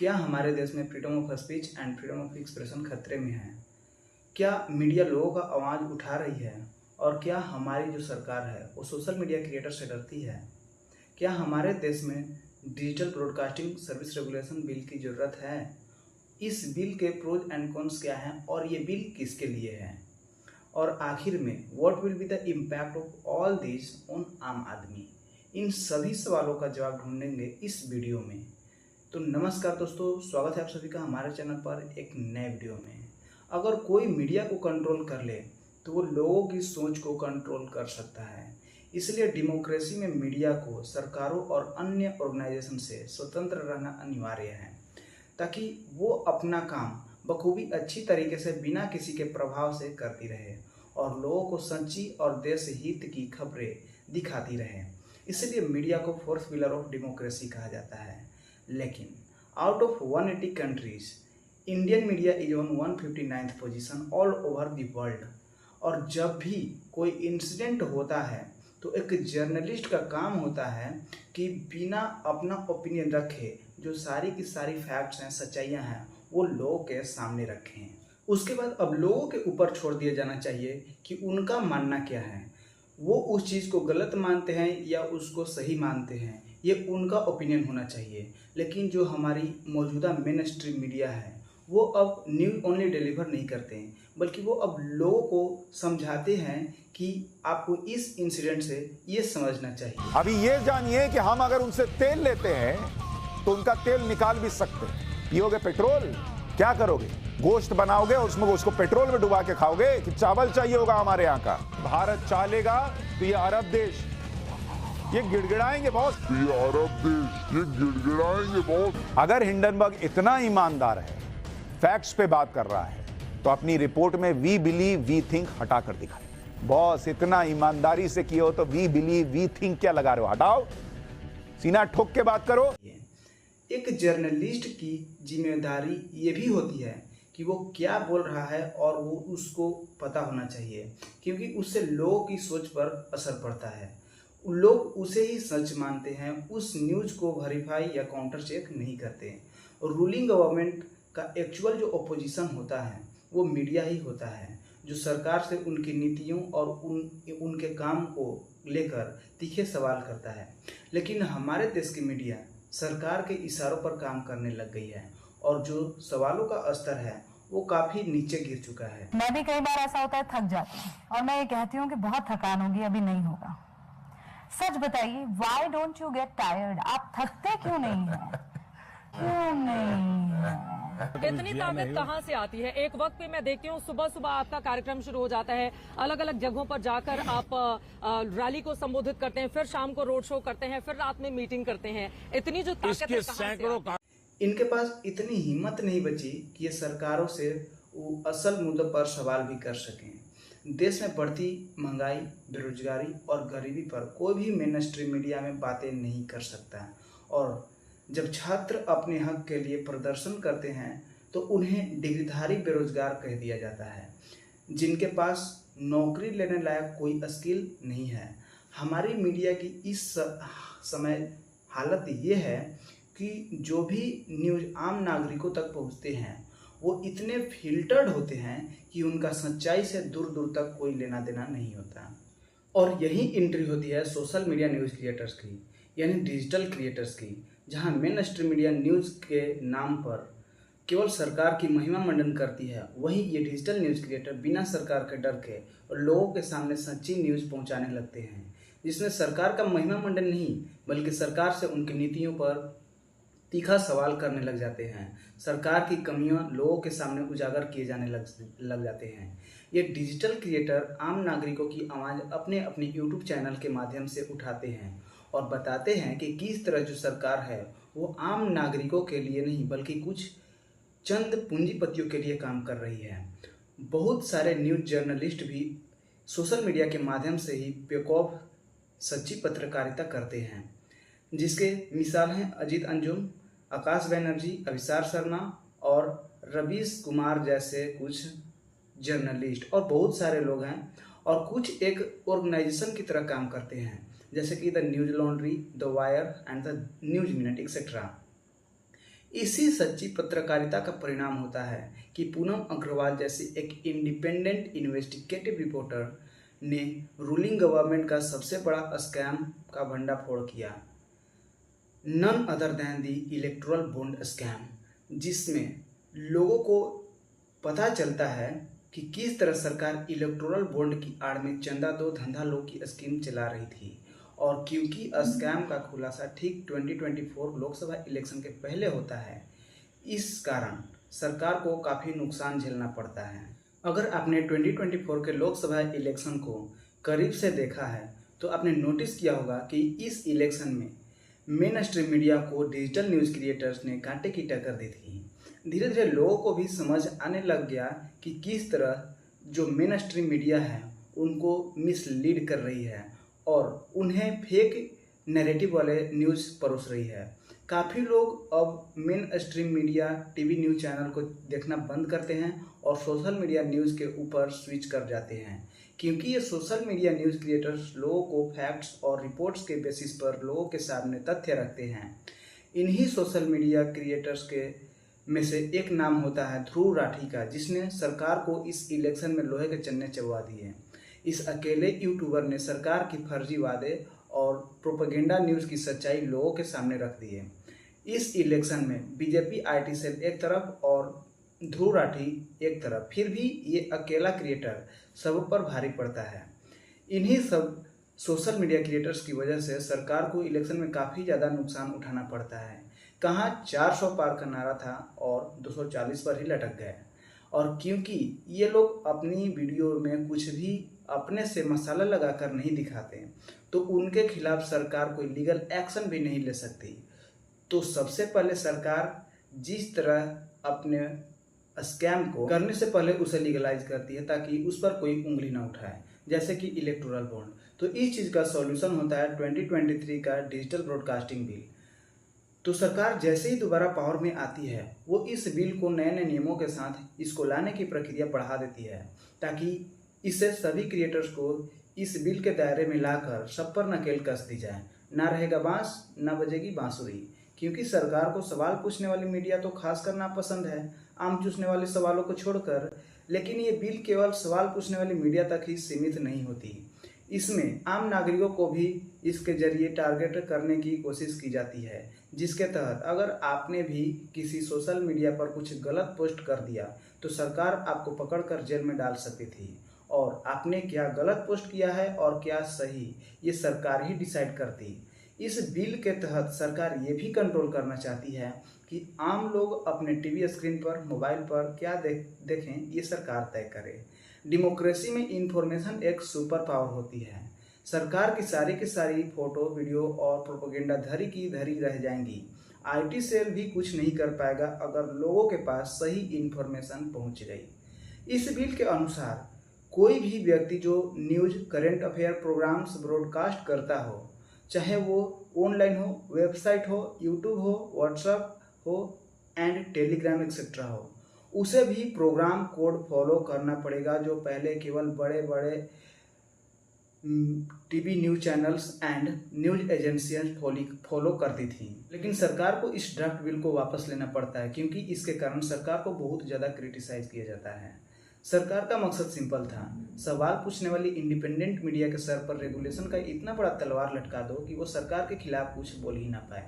क्या हमारे देश में freedom of speech and freedom of expression खतरे में है? क्या मीडिया लोगों का आवाज़ उठा रही है? और क्या हमारी जो सरकार है वो सोशल मीडिया क्रिएटर से डरती है? क्या हमारे देश में digital broadcasting service regulation bill की ज़रूरत है? इस बिल के प्रोज एंड कॉन्स क्या हैं और ये बिल किसके लिए है? और आखिर में what will be the impact of all this on आम आदमी? इन सभी सवालों का जवाब ढूंढेंगे इस वीडियो में। तो नमस्कार दोस्तों, स्वागत है आप सभी का हमारे चैनल पर एक नए वीडियो में। अगर कोई मीडिया को कंट्रोल कर ले तो वो लोगों की सोच को कंट्रोल कर सकता है। इसलिए डेमोक्रेसी में मीडिया को सरकारों और अन्य ऑर्गेनाइजेशन से स्वतंत्र रहना अनिवार्य है, ताकि वो अपना काम बखूबी अच्छी तरीके से बिना किसी के प्रभाव से करती रहे और लोगों को सच्ची और देश हित की खबरें दिखाती रहे। इसलिए मीडिया को फोर्थ पिलर ऑफ डेमोक्रेसी कहा जाता है। लेकिन out of 180 countries Indian media is on 159th position all over the world. और जब भी कोई इंसिडेंट होता है तो एक जर्नलिस्ट का काम होता है कि बिना अपना ओपिनियन रखे जो सारी की सारी फैक्ट्स हैं, सच्चाइयाँ हैं, वो लोगों के सामने रखें। उसके बाद अब लोगों के ऊपर छोड़ दिया जाना चाहिए कि उनका मानना क्या है। वो उस चीज़ को गलत मानते हैं या उसको सही मानते हैं, ये उनका ओपिनियन होना चाहिए। लेकिन जो हमारी मौजूदा मेन स्ट्रीम मीडिया है वो अब न्यूज़ ओनली डिलीवर नहीं करते हैं, बल्कि वो अब लोगों को समझाते हैं कि आपको इस इंसिडेंट से ये समझना चाहिए। अभी ये जानिए कि हम अगर उनसे तेल लेते हैं तो उनका तेल निकाल भी सकते हैं। पियोगे पेट्रोल, क्या करोगे? गोश्त बनाओगे और उसमें उसको पेट्रोल में डुबा के खाओगे कि चावल चाहिए होगा हमारे यहाँ का? भारत चालेगा तो ये अरब देश ये गिड़गिड़ाएंगे बहुत। ये अरब देश ये गिड़गिड़ाएंगे बहुत। अगर हिंडनबर्ग इतना ईमानदार है, फैक्ट्स पे बात कर रहा है, तो अपनी रिपोर्ट में वी बिलीव वी थिंक हटा कर दिखाए। बॉस इतना ईमानदारी से किया हो तो वी बिलीव वी थिंक क्या लगा रहे हो? हटाओ, सीना ठोक के बात करो। एक जर्नलिस्ट की जिम्मेदारी ये भी होती है कि वो क्या बोल रहा है और वो उसको पता होना चाहिए, क्योंकि उससे लोगों की सोच पर असर पड़ता है। लोग उसे ही सच मानते हैं, उस न्यूज़ को वेरीफाई या काउंटर चेक नहीं करते। रूलिंग गवर्नमेंट का एक्चुअल जो अपोजिशन होता है वो मीडिया ही होता है, जो सरकार से उनकी नीतियों और उनके काम को लेकर तीखे सवाल करता है। लेकिन हमारे देश की मीडिया सरकार के इशारों पर काम करने लग गई है और जो सवालों का स्तर है वो काफी नीचे गिर चुका है। मैं भी कई बार ऐसा होता है थक जाती हूँ और मैं ये कहती हूँ कि बहुत थकान होगी, अभी नहीं होगा। सच बताइए, why don't you get tired? आप थकते क्यों नहीं हैं? क्यों नहीं? इतनी ताकत कहाँ से आती है? एक वक्त पे मैं देखती हूँ सुबह सुबह आपका कार्यक्रम शुरू हो जाता है, अलग अलग जगहों पर जाकर आप रैली को संबोधित करते हैं, फिर शाम को रोड शो करते हैं, फिर रात में मीटिंग करते हैं। इतनी जो ताकत है कहाँ से आती है? इनके पास इतनी हिम्मत नहीं बची कि ये सरकारों से वो असल मुद्दों पर सवाल भी कर सकें। देश में बढ़ती महंगाई, बेरोजगारी और गरीबी पर कोई भी मेन स्ट्रीम मीडिया में बातें नहीं कर सकता। और जब छात्र अपने हक के लिए प्रदर्शन करते हैं तो उन्हें डिग्रीधारी बेरोजगार कह दिया जाता है, जिनके पास नौकरी लेने लायक कोई स्किल नहीं है। हमारी मीडिया की इस समय हालत ये है कि जो भी न्यूज़ आम नागरिकों तक पहुंचते हैं वो इतने फिल्टर्ड होते हैं कि उनका सच्चाई से दूर दूर तक कोई लेना देना नहीं होता। और यही एंट्री होती है सोशल मीडिया न्यूज़ क्रिएटर्स की, यानी डिजिटल क्रिएटर्स की, जहां मेन स्ट्रीम मीडिया न्यूज़ के नाम पर केवल सरकार की महिमा मंडन करती है, वहीं ये डिजिटल न्यूज़ क्रिएटर बिना सरकार के डर के और लोगों के सामने सच्ची न्यूज़ पहुंचाने लगते हैं, जिसमें सरकार का महिमा मंडन नहीं बल्कि सरकार से उनकी नीतियों पर तीखा सवाल करने लग जाते हैं। सरकार की कमियां लोगों के सामने उजागर किए जाने लग जाते हैं। ये डिजिटल क्रिएटर आम नागरिकों की आवाज़ अपने अपने यूट्यूब चैनल के माध्यम से उठाते हैं और बताते हैं कि किस तरह जो सरकार है वो आम नागरिकों के लिए नहीं बल्कि कुछ चंद पूंजीपतियों के लिए काम कर रही है। बहुत सारे न्यूज़ जर्नलिस्ट भी सोशल मीडिया के माध्यम से ही बेखौफ सच्ची पत्रकारिता करते हैं, जिसके मिसाल हैं अजीत अंजुम, आकाश बनर्जी, अभिसार शर्मा और रवीश कुमार जैसे कुछ जर्नलिस्ट। और बहुत सारे लोग हैं और कुछ एक ऑर्गेनाइजेशन की तरह काम करते हैं, जैसे कि the news laundry, the wire and the news minute etcetera. इसी सच्ची पत्रकारिता का परिणाम होता है कि पूनम अग्रवाल जैसी एक इंडिपेंडेंट इन्वेस्टिगेटिव रिपोर्टर ने रूलिंग गवर्नमेंट का सबसे बड़ा स्कैम का भंडाफोड़ किया, none other than the electoral bond scam, जिसमें लोगों को पता चलता है कि किस तरह सरकार इलेक्टोरल बॉन्ड की आड़ में चंदा दो धंधा लो की स्कीम चला रही थी। और क्योंकि स्कैम का खुलासा ठीक 2024 लोकसभा इलेक्शन के पहले होता है, इस कारण सरकार को काफ़ी नुकसान झेलना पड़ता है। अगर आपने 2024 के लोकसभा इलेक्शन को करीब से देखा है तो आपने नोटिस किया होगा कि इस इलेक्शन में मेन स्ट्रीम मीडिया को डिजिटल न्यूज़ क्रिएटर्स ने कांटे की टक्कर दी थी। धीरे धीरे लोगों को भी समझ आने लग गया कि किस तरह जो मेन स्ट्रीम मीडिया है उनको मिसलीड कर रही है और उन्हें फेक नैरेटिव वाले न्यूज़ परोस रही है। काफ़ी लोग अब main stream media TV news channel को देखना बंद करते हैं और सोशल मीडिया न्यूज़ के ऊपर स्विच कर जाते हैं, क्योंकि ये सोशल मीडिया न्यूज़ क्रिएटर्स लोगों को फैक्ट्स और रिपोर्ट्स के बेसिस पर लोगों के सामने तथ्य रखते हैं। इन्हीं सोशल मीडिया क्रिएटर्स के में से एक नाम होता है ध्रुव राठी का, जिसने सरकार को इस इलेक्शन में लोहे के चन्ने चबवा दिए। इस अकेले यूट्यूबर ने सरकार की फर्जी वादे और प्रोपेगेंडा न्यूज़ की सच्चाई लोगों के सामने रख दी है। इस इलेक्शन में बीजेपी आईटी सेल एक तरफ और ध्रुव राठी एक तरफ, फिर भी ये अकेला क्रिएटर सब पर भारी पड़ता है। इन्हीं सब सोशल मीडिया क्रिएटर्स की वजह से सरकार को इलेक्शन में काफ़ी ज़्यादा नुकसान उठाना पड़ता है। कहाँ 400 पार का नारा था और 240 पर ही लटक गए। और क्योंकि ये लोग अपनी वीडियो में कुछ भी अपने से मसाला लगाकर नहीं दिखाते, तो उनके खिलाफ सरकार कोई लीगल एक्शन भी नहीं ले सकती। तो सबसे पहले सरकार जिस तरह अपने स्कैम को करने से पहले उसे लीगलाइज करती है ताकि उस पर कोई उंगली ना उठाए, जैसे कि इलेक्टोरल बॉन्ड। तो इस चीज़ का सॉल्यूशन होता है 2023 का डिजिटल ब्रॉडकास्टिंग बिल। तो सरकार जैसे ही दोबारा पावर में आती है, वो इस बिल को नए नए नियमों के साथ इसको लाने की प्रक्रिया बढ़ा देती है, ताकि इससे सभी क्रिएटर्स को इस बिल के दायरे में लाकर सब पर नकेल कस दी जाए। ना रहेगा बांस, ना बजेगी बांसुरी, क्योंकि सरकार को सवाल पूछने वाली मीडिया तो खास करना पसंद है, आम चूसने वाले सवालों को छोड़कर। लेकिन ये बिल केवल सवाल पूछने वाली मीडिया तक ही सीमित नहीं होती, इसमें आम नागरिकों को भी इसके जरिए टारगेट करने की कोशिश की जाती है, जिसके तहत अगर आपने भी किसी सोशल मीडिया पर कुछ गलत पोस्ट कर दिया तो सरकार आपको पकड़कर जेल में डाल सकती थी। और आपने क्या गलत पोस्ट किया है और क्या सही, ये सरकार ही डिसाइड करती। इस बिल के तहत सरकार ये भी कंट्रोल करना चाहती है कि आम लोग अपने टीवी स्क्रीन पर, मोबाइल पर क्या देखें, ये सरकार तय करे। डेमोक्रेसी में इंफॉर्मेशन एक सुपर पावर होती है। सरकार की सारी फोटो, वीडियो और प्रोपेगेंडा धरी की धरी रह जाएंगी। आईटी सेल भी कुछ नहीं कर पाएगा अगर लोगों के पास सही इंफॉर्मेशन पहुंच गई। इस बिल के अनुसार कोई भी व्यक्ति जो news, current affair programmes broadcast करता हो, चाहे वो ऑनलाइन हो, वेबसाइट हो, यूट्यूब हो, व्हाट्सएप हो एंड टेलीग्राम एक्सेट्रा हो, उसे भी प्रोग्राम कोड फॉलो करना पड़ेगा, जो पहले केवल बड़े बड़े TV news channels and news एजेंसियां फॉलो करती थी। लेकिन सरकार को इस ड्राफ्ट बिल को वापस लेना पड़ता है, क्योंकि इसके कारण सरकार को बहुत ज़्यादा क्रिटिसाइज किया जाता है। सरकार का मकसद सिंपल था, सवाल पूछने वाली इंडिपेंडेंट मीडिया के सर पर रेगुलेशन का इतना बड़ा तलवार लटका दो कि वो सरकार के खिलाफ कुछ बोल ही ना पाए।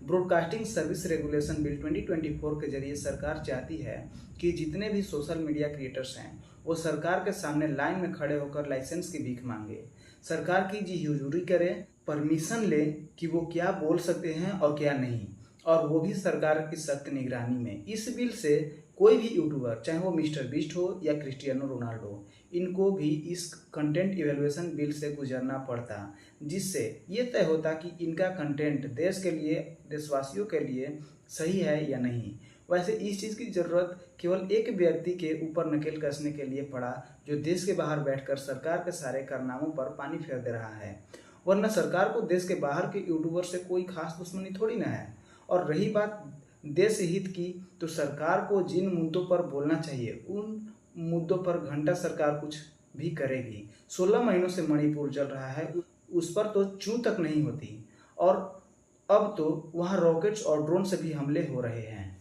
ब्रॉडकास्टिंग सर्विस रेगुलेशन बिल 2024 के जरिए सरकार चाहती है कि जितने भी सोशल मीडिया क्रिएटर्स हैं वो सरकार के सामने लाइन में खड़े होकर लाइसेंस की भीख मांगे, सरकार की जी हुजूरी करें, परमिशन ले कि वो क्या बोल सकते हैं और क्या नहीं, और वो भी सरकार की सख्त निगरानी में। इस बिल से कोई भी यूट्यूबर, चाहे वो मिस्टर बीस्ट हो या क्रिस्टियानो रोनाल्डो, इनको भी इस कंटेंट इवेल्युएशन बिल से गुजरना पड़ता, जिससे ये तय होता कि इनका कंटेंट देश के लिए, देशवासियों के लिए सही है या नहीं। वैसे इस चीज़ की ज़रूरत केवल एक व्यक्ति के ऊपर नकेल कसने के लिए पड़ा, जो देश के बाहर बैठकर सरकार के सारे कारनामों पर पानी फेर दे रहा है। वरना सरकार को देश के बाहर के यूट्यूबर से कोई खास दुश्मनी थोड़ी ना है। और रही बात देश हित की, तो सरकार को जिन मुद्दों पर बोलना चाहिए उन मुद्दों पर घंटा सरकार कुछ भी करेगी। 16 महीनों से मणिपुर जल रहा है, उस पर तो चूं तक नहीं होती, और अब तो वहाँ रॉकेट्स और ड्रोन से भी हमले हो रहे हैं।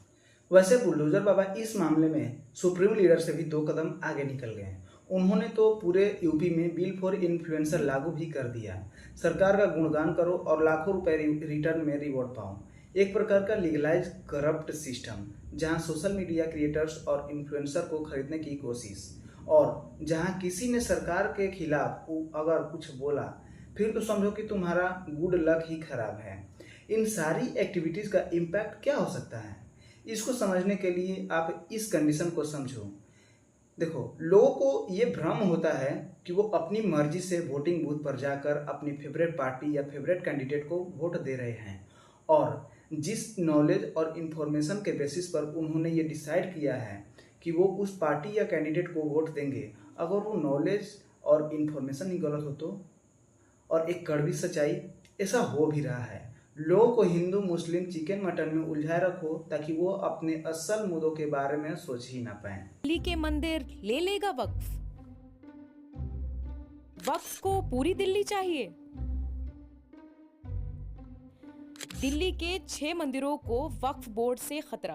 वैसे बुलडोजर बाबा इस मामले में सुप्रीम लीडर से भी 2 कदम आगे निकल गए। उन्होंने तो पूरे यूपी में बिल फॉर इन्फ्लुएंसर लागू भी कर दिया। सरकार का गुणगान करो और लाखों रुपए रिटर्न में रिवॉर्ड पाओ। एक प्रकार का लीगलाइज करप्ट सिस्टम, जहां सोशल मीडिया क्रिएटर्स और इन्फ्लुएंसर को खरीदने की कोशिश, और जहां किसी ने सरकार के खिलाफ अगर कुछ बोला फिर तो समझो कि तुम्हारा गुड लक ही खराब है। इन सारी एक्टिविटीज़ का इम्पैक्ट क्या हो सकता है, इसको समझने के लिए आप इस कंडीशन को समझो। देखो, लोगों को ये भ्रम होता है कि वो अपनी मर्जी से वोटिंग बूथ पर जाकर अपनी फेवरेट पार्टी या फेवरेट कैंडिडेट को वोट दे रहे हैं, और जिस नॉलेज और इन्फॉर्मेशन के बेसिस पर उन्होंने ये डिसाइड किया है कि वो उस पार्टी या कैंडिडेट को वोट देंगे, अगर वो नॉलेज और इन्फॉर्मेशन ही गलत हो तो। और एक कड़वी सच्चाई, ऐसा हो भी रहा है। लोगों को हिंदू मुस्लिम चिकन मटन में उलझाए रखो ताकि वो अपने असल मुद्दों के बारे में सोच ही ना पाए। दिल्ली के मंदिर ले लेगा वक्फ। वक्फ को पूरी दिल्ली चाहिए। दिल्ली के 6 मंदिरों को वक्फ बोर्ड से खतरा।